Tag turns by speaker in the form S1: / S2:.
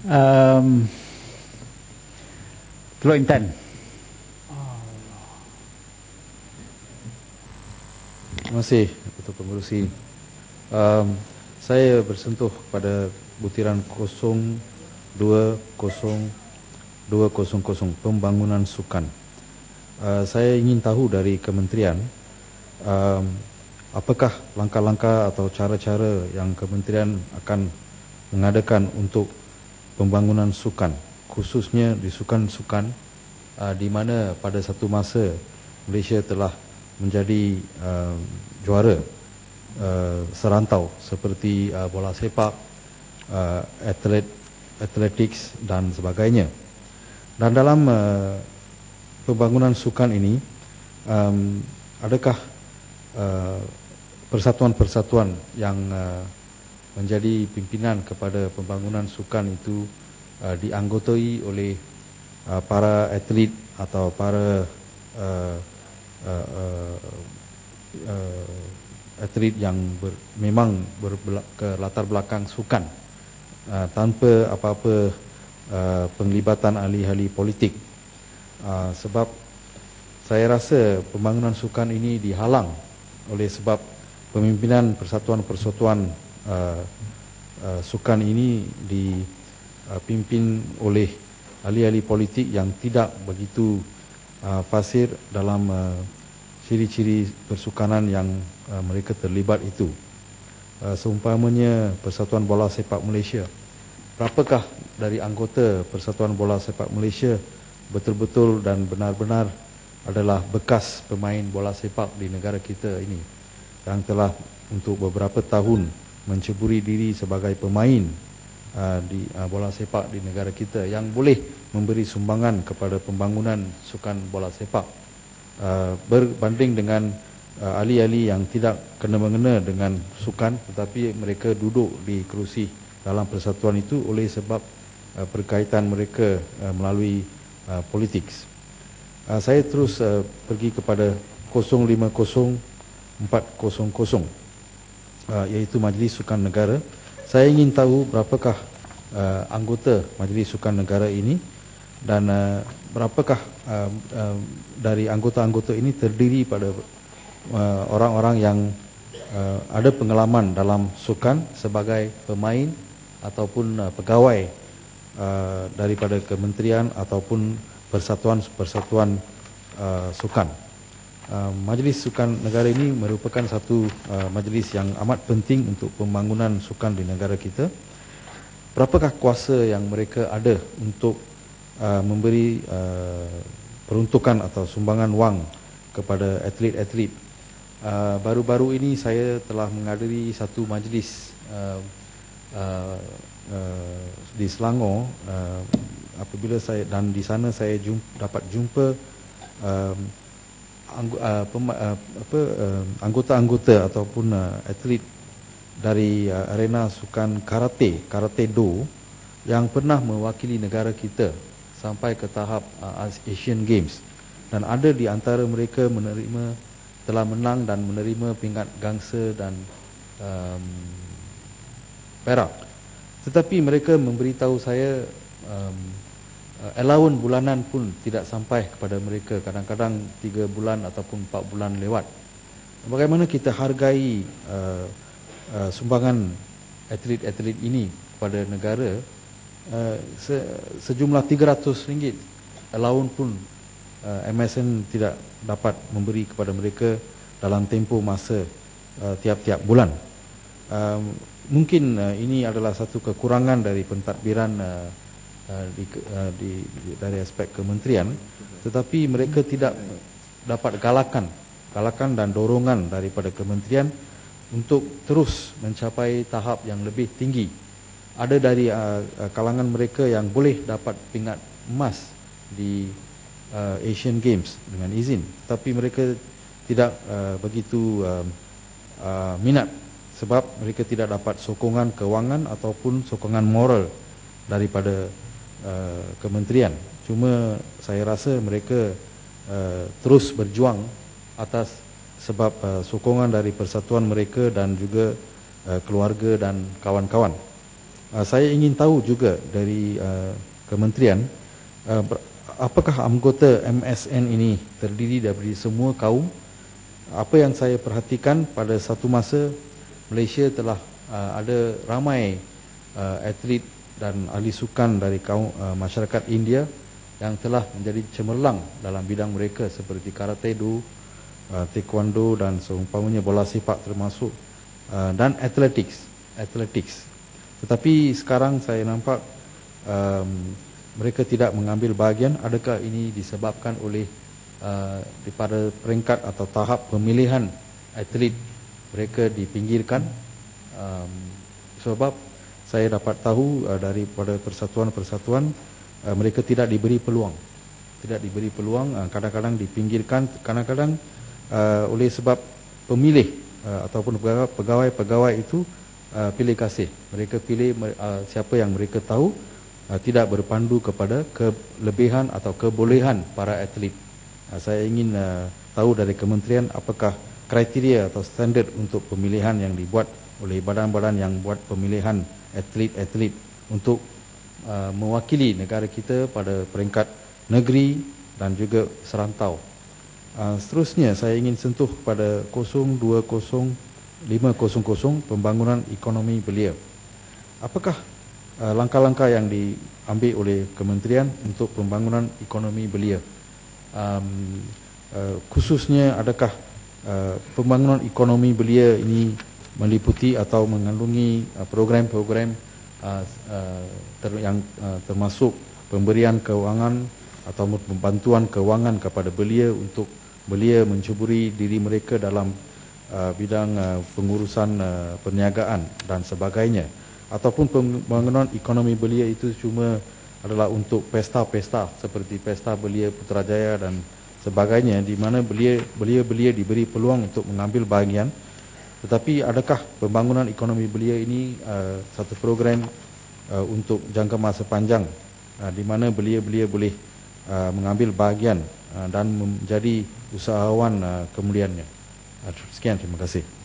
S1: Um, Teluk Intan.
S2: Terima kasih Ketua Pengerusi. Saya bersentuh pada butiran 020200 pembangunan sukan. Saya ingin tahu dari kementerian apakah langkah-langkah atau cara-cara yang kementerian akan mengadakan untuk pembangunan sukan, khususnya di sukan-sukan di mana pada satu masa Malaysia telah menjadi juara serantau seperti bola sepak, athletics dan sebagainya. Dan dalam pembangunan sukan ini, adakah persatuan-persatuan yang menjadi pimpinan kepada pembangunan sukan itu dianggotai oleh para atlet atau para atlet yang memang berlatar belakang sukan tanpa apa-apa penglibatan ahli-ahli politik. Sebab saya rasa pembangunan sukan ini dihalang oleh sebab pemimpinan persatuan-persatuan sukan ini dipimpin oleh ahli-ahli politik yang tidak begitu fasih dalam ciri-ciri persukanan yang mereka terlibat itu. Seumpamanya Persatuan Bola Sepak Malaysia, berapakah dari anggota Persatuan Bola Sepak Malaysia betul-betul dan benar-benar adalah bekas pemain bola sepak di negara kita ini, yang telah untuk beberapa tahun menceburi diri sebagai pemain di bola sepak di negara kita, yang boleh memberi sumbangan kepada pembangunan sukan bola sepak, berbanding dengan ahli-ahli yang tidak kena-mengena dengan sukan tetapi mereka duduk di kerusi dalam persatuan itu oleh sebab berkaitan mereka melalui politik. Saya terus pergi kepada 050400, iaitu Majlis Sukan Negara. Saya ingin tahu berapakah anggota Majlis Sukan Negara ini dan berapakah dari anggota-anggota ini terdiri pada orang-orang yang ada pengalaman dalam sukan sebagai pemain ataupun pegawai daripada kementerian ataupun persatuan-persatuan sukan. Majlis Sukan Negara ini merupakan satu majlis yang amat penting untuk pembangunan sukan di negara kita. Berapakah kuasa yang mereka ada untuk memberi peruntukan atau sumbangan wang kepada atlet-atlet? Baru-baru ini saya telah menghadiri satu majlis di Selangor, apabila saya dan di sana saya dapat jumpa anggota-anggota ataupun atlet dari arena sukan karate do yang pernah mewakili negara kita sampai ke tahap Asian Games, dan ada di antara mereka telah menang dan menerima pingat gangsa dan perak. Tetapi mereka memberitahu saya allowance bulanan pun tidak sampai kepada mereka, kadang-kadang 3 bulan ataupun 4 bulan lewat. Bagaimana kita hargai sumbangan atlet-atlet ini kepada negara? Sejumlah RM300 allowance pun MSN tidak dapat memberi kepada mereka dalam tempoh masa tiap-tiap bulan. Mungkin ini adalah satu kekurangan dari pentadbiran dari aspek kementerian, tetapi mereka tidak dapat galakan dan dorongan daripada kementerian untuk terus mencapai tahap yang lebih tinggi. Ada dari kalangan mereka yang boleh dapat pingat emas di Asian Games dengan izin, tapi mereka tidak begitu minat sebab mereka tidak dapat sokongan kewangan ataupun sokongan moral daripada kementerian. Cuma saya rasa mereka terus berjuang atas sebab sokongan dari persatuan mereka dan juga keluarga dan kawan-kawan. Saya ingin tahu juga dari kementerian, apakah anggota MSN ini terdiri dari semua kaum? Apa yang saya perhatikan pada satu masa, Malaysia telah ada ramai atlet dan ahli sukan dari kaum masyarakat India yang telah menjadi cemerlang dalam bidang mereka seperti karate do, taekwondo dan seumpamanya bola sepak termasuk, dan athletics. Tetapi sekarang saya nampak mereka tidak mengambil bahagian. Adakah ini disebabkan oleh daripada peringkat atau tahap pemilihan atlet mereka dipinggirkan? Sebab saya dapat tahu daripada persatuan-persatuan mereka tidak diberi peluang. Kadang-kadang dipinggirkan, kadang-kadang oleh sebab pemilih ataupun pegawai-pegawai itu pilih kasih. Mereka pilih siapa yang mereka tahu tidak berpandu kepada kelebihan atau kebolehan para atlet. Saya ingin tahu dari kementerian apakah kriteria atau standard untuk pemilihan yang dibuat oleh badan-badan yang buat pemilihan atlet-atlet untuk mewakili negara kita pada peringkat negeri dan juga serantau. Seterusnya saya ingin sentuh pada 020500 pembangunan ekonomi belia. Apakah langkah-langkah yang diambil oleh kementerian untuk pembangunan ekonomi belia? Khususnya adakah pembangunan ekonomi belia ini meliputi atau mengandungi program-program yang termasuk pemberian kewangan atau pembantuan kewangan kepada belia untuk belia mencuburi diri mereka dalam bidang pengurusan perniagaan dan sebagainya, ataupun pembangunan ekonomi belia itu cuma adalah untuk pesta-pesta seperti pesta belia Putrajaya dan sebagainya, di mana belia-belia diberi peluang untuk mengambil bahagian. Tetapi adakah pembangunan ekonomi belia ini satu program untuk jangka masa panjang, di mana belia-belia boleh mengambil bahagian dan menjadi usahawan kemudiannya? Sekian, terima kasih.